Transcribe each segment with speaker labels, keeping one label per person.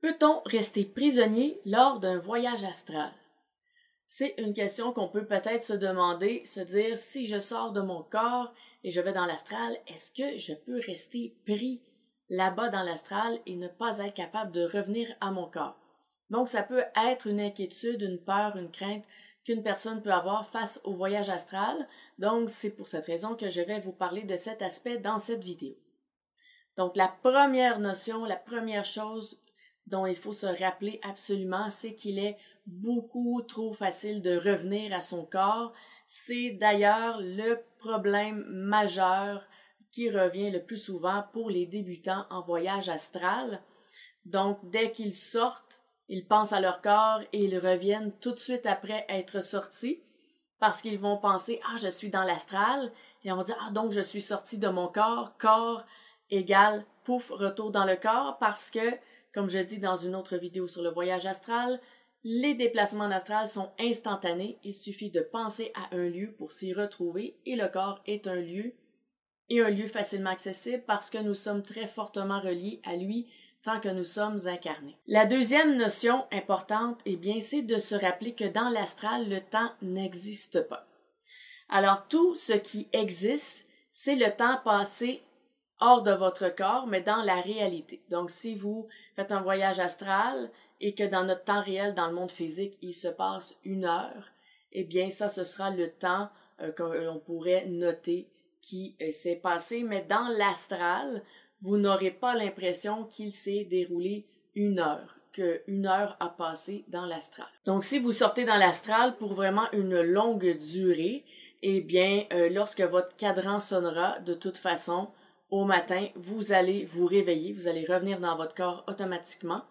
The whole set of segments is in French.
Speaker 1: Peut-on rester prisonnier lors d'un voyage astral? C'est une question qu'on peut peut-être se demander, se dire si je sors de mon corps et je vais dans l'astral, est-ce que je peux rester pris là-bas dans l'astral et ne pas être capable de revenir à mon corps? Donc ça peut être une inquiétude, une peur, une crainte qu'une personne peut avoir face au voyage astral. Donc c'est pour cette raison que je vais vous parler de cet aspect dans cette vidéo. Donc la première notion, la première chose dont il faut se rappeler absolument, c'est qu'il est beaucoup trop facile de revenir à son corps. C'est d'ailleurs le problème majeur qui revient le plus souvent pour les débutants en voyage astral. Donc, dès qu'ils sortent, ils pensent à leur corps et ils reviennent tout de suite après être sortis parce qu'ils vont penser « Ah, je suis dans l'astral » et on va dire « Ah, donc je suis sorti de mon corps, corps égale pouf, retour dans le corps » parce que comme je dis dans une autre vidéo sur le voyage astral, les déplacements en astral sont instantanés. Il suffit de penser à un lieu pour s'y retrouver et le corps est un lieu et un lieu facilement accessible parce que nous sommes très fortement reliés à lui tant que nous sommes incarnés. La deuxième notion importante, eh bien, c'est de se rappeler que dans l'astral, le temps n'existe pas. Alors, tout ce qui existe, c'est le temps passé hors de votre corps, mais dans la réalité. Donc, si vous faites un voyage astral et que dans notre temps réel, dans le monde physique, il se passe 1 heure, eh bien, ça, ce sera le temps que l'on pourrait noter qui s'est passé. Mais dans l'astral, vous n'aurez pas l'impression qu'il s'est déroulé 1 heure, que 1 heure a passé dans l'astral. Donc, si vous sortez dans l'astral pour vraiment une longue durée, eh bien, lorsque votre cadran sonnera, de toute façon, au matin, vous allez vous réveiller, vous allez revenir dans votre corps automatiquement,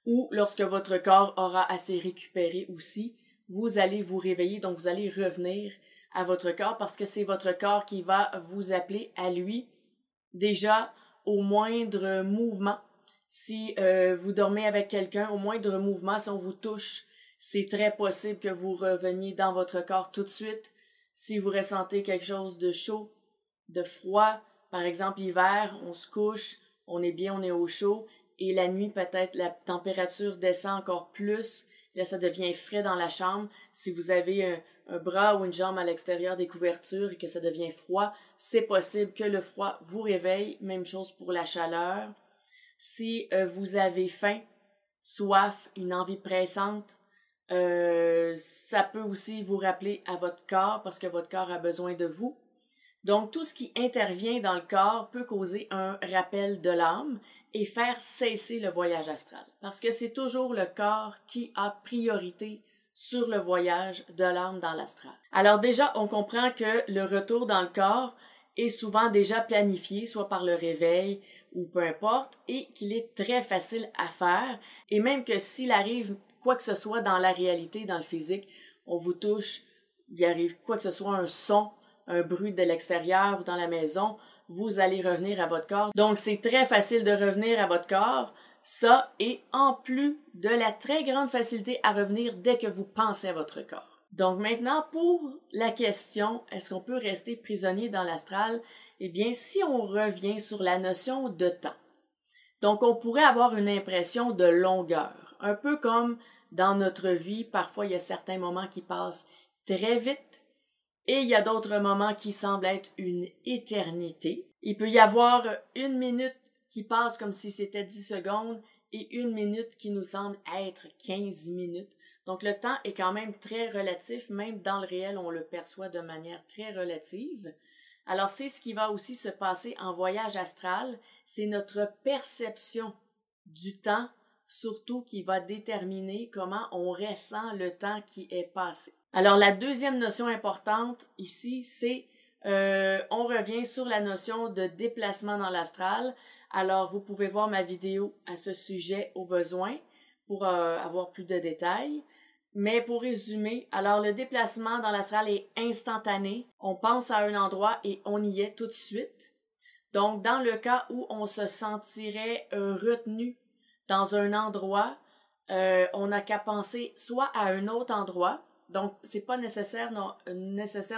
Speaker 1: ou lorsque votre corps aura assez récupéré aussi, vous allez vous réveiller, donc vous allez revenir à votre corps parce que c'est votre corps qui va vous appeler à lui déjà au moindre mouvement. Si vous dormez avec quelqu'un, au moindre mouvement, si on vous touche, c'est très possible que vous reveniez dans votre corps tout de suite. Si vous ressentez quelque chose de chaud, de froid, par exemple, l'hiver, on se couche, on est bien, on est au chaud, et la nuit, peut-être, la température descend encore plus, là, ça devient frais dans la chambre. Si vous avez un bras ou une jambe à l'extérieur des couvertures et que ça devient froid, c'est possible que le froid vous réveille. Même chose pour la chaleur. Si vous avez faim, soif, une envie pressante, ça peut aussi vous rappeler à votre corps parce que votre corps a besoin de vous. Donc, tout ce qui intervient dans le corps peut causer un rappel de l'âme et faire cesser le voyage astral. Parce que c'est toujours le corps qui a priorité sur le voyage de l'âme dans l'astral. Alors déjà, on comprend que le retour dans le corps est souvent déjà planifié, soit par le réveil ou peu importe, et qu'il est très facile à faire. Et même que s'il arrive quoi que ce soit dans la réalité, dans le physique, on vous touche, il arrive quoi que ce soit, un son, un bruit de l'extérieur ou dans la maison, vous allez revenir à votre corps. Donc, c'est très facile de revenir à votre corps, ça, et en plus de la très grande facilité à revenir dès que vous pensez à votre corps. Donc maintenant, pour la question, est-ce qu'on peut rester prisonnier dans l'astral? Eh bien, si on revient sur la notion de temps. Donc, on pourrait avoir une impression de longueur, un peu comme dans notre vie, parfois il y a certains moments qui passent très vite, et il y a d'autres moments qui semblent être une éternité. Il peut y avoir 1 minute qui passe comme si c'était 10 secondes et 1 minute qui nous semble être 15 minutes. Donc le temps est quand même très relatif, même dans le réel, on le perçoit de manière très relative. Alors c'est ce qui va aussi se passer en voyage astral, c'est notre perception du temps, surtout qui va déterminer comment on ressent le temps qui est passé. Alors, la deuxième notion importante ici, c'est on revient sur la notion de déplacement dans l'astral. Alors, vous pouvez voir ma vidéo à ce sujet au besoin pour avoir plus de détails. Mais pour résumer, alors le déplacement dans l'astral est instantané. On pense à un endroit et on y est tout de suite. Donc, dans le cas où on se sentirait retenu dans un endroit, on n'a qu'à penser soit à un autre endroit. Donc, c'est pas nécessaire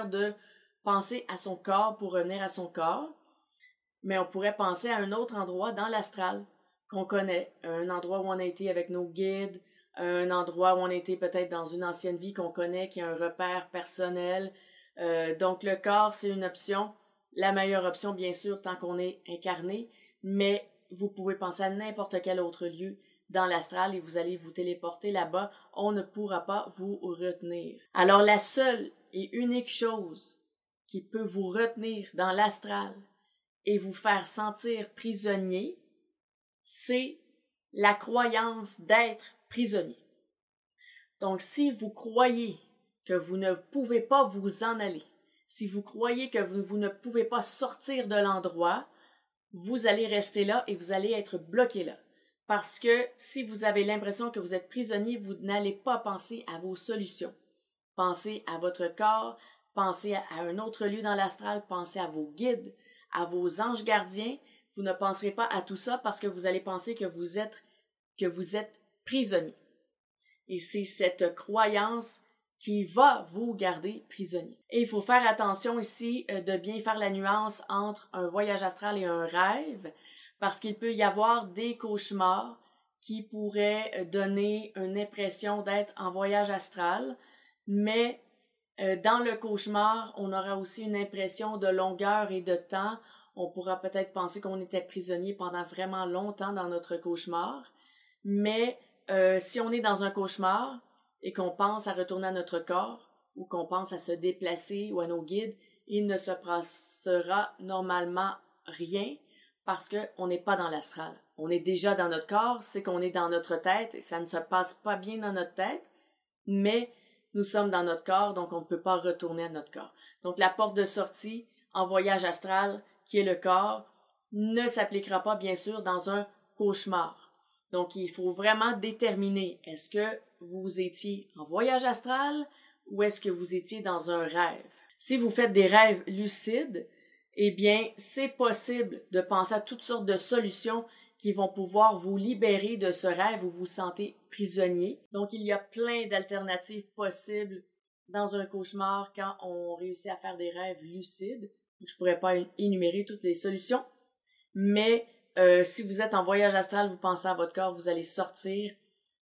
Speaker 1: de penser à son corps pour revenir à son corps, mais on pourrait penser à un autre endroit dans l'astral. qu'on connaît, un endroit où on a été avec nos guides, un endroit où on a été peut-être dans une ancienne vie qu'on connaît, qui a un repère personnel. Donc le corps, c'est une option, la meilleure option bien sûr tant qu'on est incarné, mais vous pouvez penser à n'importe quel autre lieu dans l'astral et vous allez vous téléporter là-bas, on ne pourra pas vous retenir. Alors la seule et unique chose qui peut vous retenir dans l'astral et vous faire sentir prisonnier, c'est la croyance d'être prisonnier. Donc si vous croyez que vous ne pouvez pas vous en aller, si vous croyez que vous ne pouvez pas sortir de l'endroit, vous allez rester là et vous allez être bloqué là. Parce que si vous avez l'impression que vous êtes prisonnier, vous n'allez pas penser à vos solutions. Pensez à votre corps, pensez à un autre lieu dans l'astral, pensez à vos guides, à vos anges gardiens. Vous ne penserez pas à tout ça parce que vous allez penser que vous êtes prisonnier. Et c'est cette croyance qui va vous garder prisonnier. Et il faut faire attention ici de bien faire la nuance entre un voyage astral et un rêve, parce qu'il peut y avoir des cauchemars qui pourraient donner une impression d'être en voyage astral, mais dans le cauchemar, on aura aussi une impression de longueur et de temps. On pourra peut-être penser qu'on était prisonnier pendant vraiment longtemps dans notre cauchemar, mais si on est dans un cauchemar et qu'on pense à retourner à notre corps ou qu'on pense à se déplacer ou à nos guides, il ne se passera normalement rien parce qu'on n'est pas dans l'astral. On est déjà dans notre corps, c'est qu'on est dans notre tête et ça ne se passe pas bien dans notre tête, mais nous sommes dans notre corps, donc on ne peut pas retourner à notre corps. Donc la porte de sortie en voyage astral, qui est le corps, ne s'appliquera pas bien sûr dans un cauchemar. Donc il faut vraiment déterminer, est-ce que vous étiez en voyage astral ou est-ce que vous étiez dans un rêve? Si vous faites des rêves lucides, eh bien, c'est possible de penser à toutes sortes de solutions qui vont pouvoir vous libérer de ce rêve où vous vous sentez prisonnier. Donc, il y a plein d'alternatives possibles dans un cauchemar quand on réussit à faire des rêves lucides. Je ne pourrais pas énumérer toutes les solutions, mais si vous êtes en voyage astral, vous pensez à votre corps, vous allez sortir.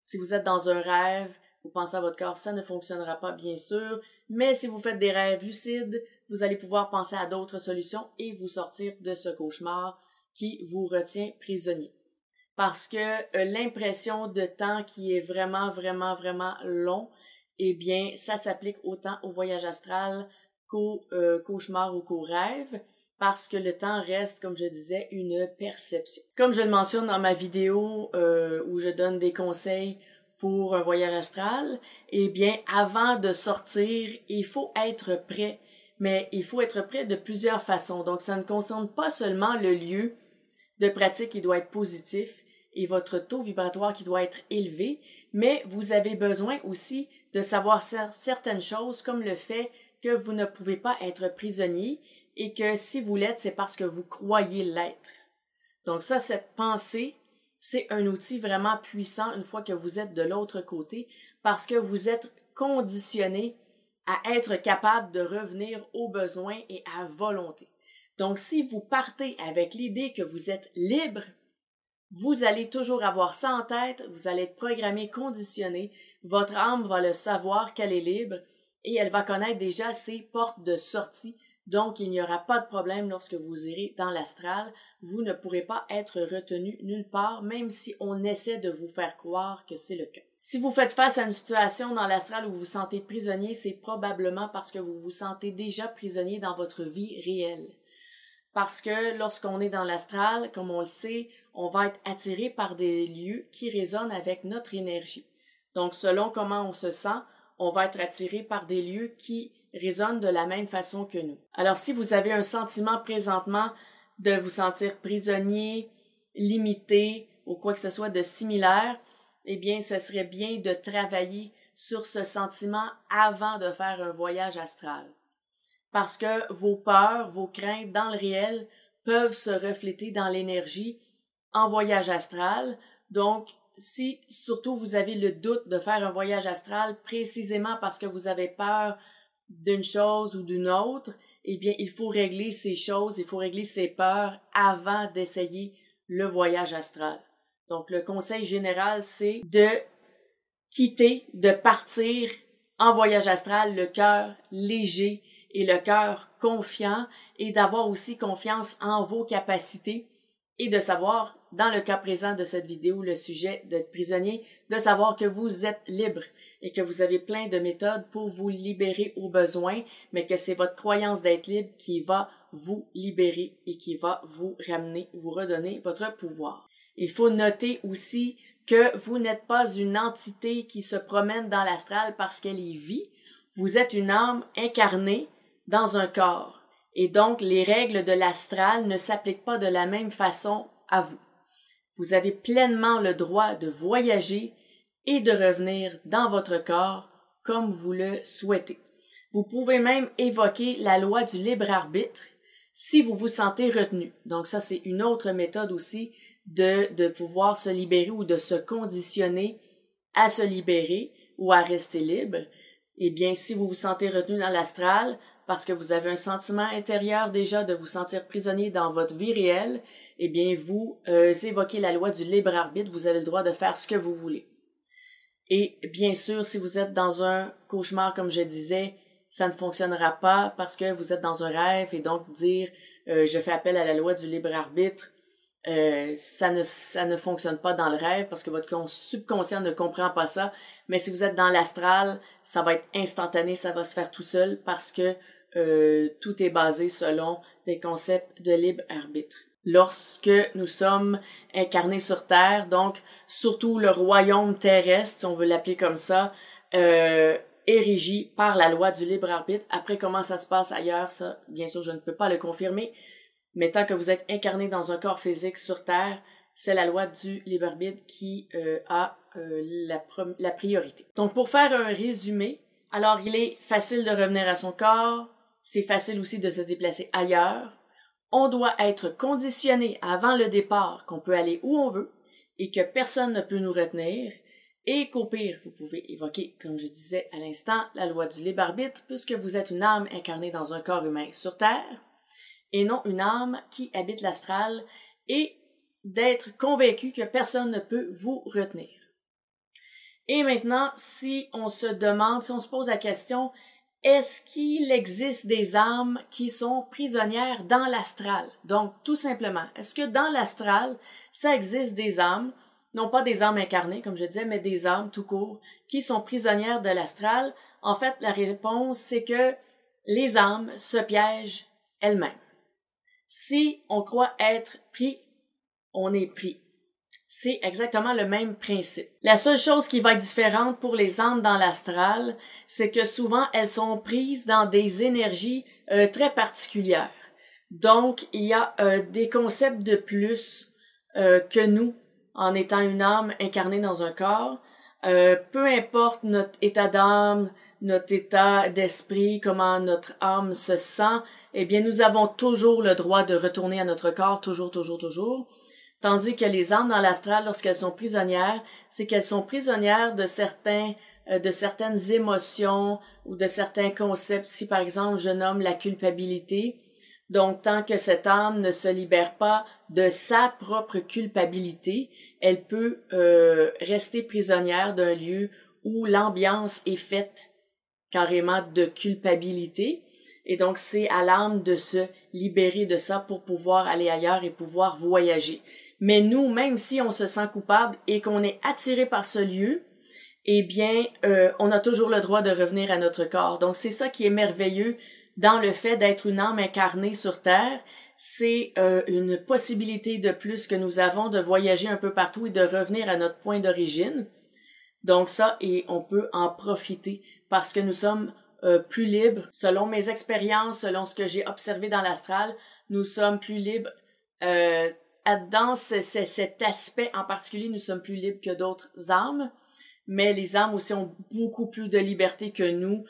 Speaker 1: Si vous êtes dans un rêve, vous pensez à votre corps, ça ne fonctionnera pas bien sûr, mais si vous faites des rêves lucides, vous allez pouvoir penser à d'autres solutions et vous sortir de ce cauchemar qui vous retient prisonnier. Parce que l'impression de temps qui est vraiment, vraiment, vraiment long, eh bien, ça s'applique autant au voyage astral qu'au cauchemar ou qu'au rêve, parce que le temps reste, comme je disais, une perception. Comme je le mentionne dans ma vidéo où je donne des conseils pour un voyage astral, eh bien, avant de sortir, il faut être prêt. Mais il faut être prêt de plusieurs façons. Donc, ça ne concerne pas seulement le lieu de pratique qui doit être positif et votre taux vibratoire qui doit être élevé, mais vous avez besoin aussi de savoir certaines choses comme le fait que vous ne pouvez pas être prisonnier et que si vous l'êtes, c'est parce que vous croyez l'être. Donc ça, cette pensée, c'est un outil vraiment puissant une fois que vous êtes de l'autre côté parce que vous êtes conditionné à être capable de revenir aux besoins et à volonté. Donc, si vous partez avec l'idée que vous êtes libre, vous allez toujours avoir ça en tête, vous allez être programmé, conditionné, votre âme va le savoir qu'elle est libre et elle va connaître déjà ses portes de sortie. Donc, il n'y aura pas de problème lorsque vous irez dans l'astral. Vous ne pourrez pas être retenu nulle part, même si on essaie de vous faire croire que c'est le cas. Si vous faites face à une situation dans l'astral où vous vous sentez prisonnier, c'est probablement parce que vous vous sentez déjà prisonnier dans votre vie réelle. Parce que lorsqu'on est dans l'astral, comme on le sait, on va être attiré par des lieux qui résonnent avec notre énergie. Donc, selon comment on se sent, on va être attiré par des lieux qui résonnent de la même façon que nous. Alors, si vous avez un sentiment présentement de vous sentir prisonnier, limité ou quoi que ce soit de similaire, eh bien, ce serait bien de travailler sur ce sentiment avant de faire un voyage astral. Parce que vos peurs, vos craintes dans le réel peuvent se refléter dans l'énergie en voyage astral. Donc, si surtout vous avez le doute de faire un voyage astral précisément parce que vous avez peur d'une chose ou d'une autre, eh bien, il faut régler ces choses, il faut régler ces peurs avant d'essayer le voyage astral. Donc, le conseil général, c'est de quitter, de partir en voyage astral, le cœur léger et le cœur confiant, et d'avoir aussi confiance en vos capacités et de savoir, dans le cas présent de cette vidéo, le sujet d'être prisonnier, de savoir que vous êtes libre et que vous avez plein de méthodes pour vous libérer au besoin, mais que c'est votre croyance d'être libre qui va vous libérer et qui va vous ramener, vous redonner votre pouvoir. Il faut noter aussi que vous n'êtes pas une entité qui se promène dans l'astral parce qu'elle y vit. Vous êtes une âme incarnée dans un corps. Et donc, les règles de l'astral ne s'appliquent pas de la même façon à vous. Vous avez pleinement le droit de voyager et de revenir dans votre corps comme vous le souhaitez. Vous pouvez même évoquer la loi du libre arbitre si vous vous sentez retenu. Donc ça, c'est une autre méthode aussi de pouvoir se libérer ou de se conditionner à se libérer ou à rester libre. Eh bien, si vous vous sentez retenu dans l'astral, parce que vous avez un sentiment intérieur déjà de vous sentir prisonnier dans votre vie réelle, eh bien, vous évoquez la loi du libre arbitre, vous avez le droit de faire ce que vous voulez. Et bien sûr, si vous êtes dans un cauchemar, comme je disais, ça ne fonctionnera pas parce que vous êtes dans un rêve et donc dire je fais appel à la loi du libre arbitre, ça ne fonctionne pas dans le rêve parce que votre subconscient ne comprend pas ça. Mais si vous êtes dans l'astral, ça va être instantané, ça va se faire tout seul parce que tout est basé selon des concepts de libre arbitre. Lorsque nous sommes incarnés sur Terre, donc surtout le royaume terrestre, si on veut l'appeler comme ça, est régi par la loi du libre arbitre. Après, comment ça se passe ailleurs, ça, bien sûr, je ne peux pas le confirmer, mais tant que vous êtes incarné dans un corps physique sur Terre, c'est la loi du libre arbitre qui a la priorité. Donc, pour faire un résumé, alors il est facile de revenir à son corps, c'est facile aussi de se déplacer ailleurs. On doit être conditionné avant le départ qu'on peut aller où on veut et que personne ne peut nous retenir et qu'au pire, vous pouvez évoquer, comme je disais à l'instant, la loi du libre arbitre puisque vous êtes une âme incarnée dans un corps humain sur Terre et non une âme qui habite l'astral et d'être convaincu que personne ne peut vous retenir. Et maintenant, si on se pose la question, est-ce qu'il existe des âmes qui sont prisonnières dans l'astral? Donc, tout simplement, est-ce que dans l'astral, ça existe des âmes, non pas des âmes incarnées, comme je disais, mais des âmes tout court, qui sont prisonnières de l'astral? En fait, la réponse, c'est que les âmes se piègent elles-mêmes. Si on croit être pris, on est pris. C'est exactement le même principe. La seule chose qui va être différente pour les âmes dans l'astral, c'est que souvent elles sont prises dans des énergies très particulières. Donc, il y a des concepts de plus que nous, en étant une âme incarnée dans un corps. Peu importe notre état d'âme, notre état d'esprit, comment notre âme se sent, eh bien, nous avons toujours le droit de retourner à notre corps, toujours. Tandis que les âmes dans l'astral, lorsqu'elles sont prisonnières, c'est qu'elles sont prisonnières de certaines émotions ou de certains concepts. Si par exemple je nomme la culpabilité, donc tant que cette âme ne se libère pas de sa propre culpabilité, elle peut rester prisonnière d'un lieu où l'ambiance est faite carrément de culpabilité. Et donc c'est à l'âme de se libérer de ça pour pouvoir aller ailleurs et pouvoir voyager. Mais nous, même si on se sent coupable et qu'on est attiré par ce lieu, eh bien, on a toujours le droit de revenir à notre corps. Donc, c'est ça qui est merveilleux dans le fait d'être une âme incarnée sur Terre. C'est une possibilité de plus que nous avons de voyager un peu partout et de revenir à notre point d'origine. Donc ça, et on peut en profiter parce que nous sommes plus libres. Selon mes expériences, selon ce que j'ai observé dans l'astral, nous sommes plus libres. Dans cet aspect en particulier, nous sommes plus libres que d'autres âmes, mais les âmes aussi ont beaucoup plus de liberté que nous.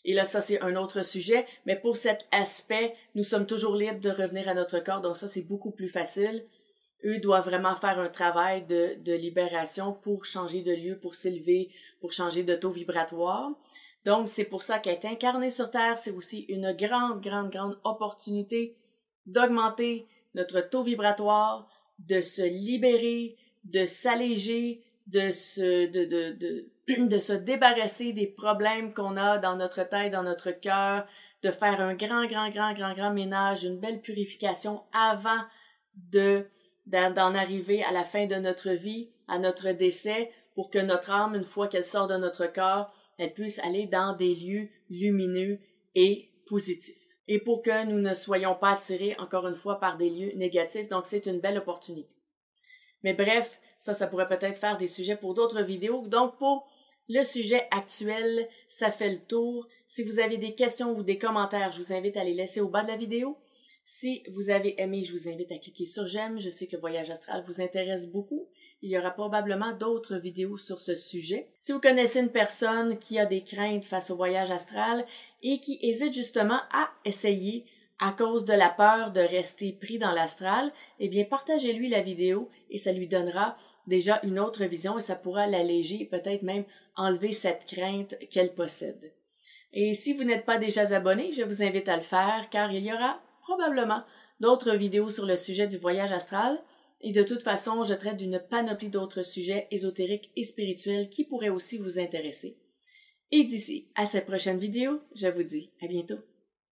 Speaker 1: Et là, ça, c'est un autre sujet. Mais pour cet aspect, nous sommes toujours libres de revenir à notre corps, donc ça, c'est beaucoup plus facile. Eux doivent vraiment faire un travail de libération pour changer de lieu, pour s'élever, pour changer de taux vibratoire. Donc, c'est pour ça qu'être incarné sur Terre, c'est aussi une grande opportunité d'augmenter notre taux vibratoire, de se libérer, de s'alléger, de se débarrasser des problèmes qu'on a dans notre tête, dans notre cœur, de faire un grand ménage, une belle purification avant d'en arriver à la fin de notre vie, à notre décès, pour que notre âme, une fois qu'elle sort de notre corps, elle puisse aller dans des lieux lumineux et positifs. Et pour que nous ne soyons pas attirés, encore une fois, par des lieux négatifs. Donc, c'est une belle opportunité. Mais bref, ça pourrait peut-être faire des sujets pour d'autres vidéos. Donc, pour le sujet actuel, ça fait le tour. Si vous avez des questions ou des commentaires, je vous invite à les laisser au bas de la vidéo. Si vous avez aimé, je vous invite à cliquer sur j'aime. Je sais que Voyage Astral vous intéresse beaucoup. Il y aura probablement d'autres vidéos sur ce sujet. Si vous connaissez une personne qui a des craintes face au voyage astral et qui hésite justement à essayer à cause de la peur de rester pris dans l'astral, eh bien partagez-lui la vidéo et ça lui donnera déjà une autre vision et ça pourra l'alléger et peut-être même enlever cette crainte qu'elle possède. Et si vous n'êtes pas déjà abonné, je vous invite à le faire car il y aura probablement d'autres vidéos sur le sujet du voyage astral. Et de toute façon, je traite d'une panoplie d'autres sujets ésotériques et spirituels qui pourraient aussi vous intéresser. Et d'ici à cette prochaine vidéo, je vous dis à bientôt.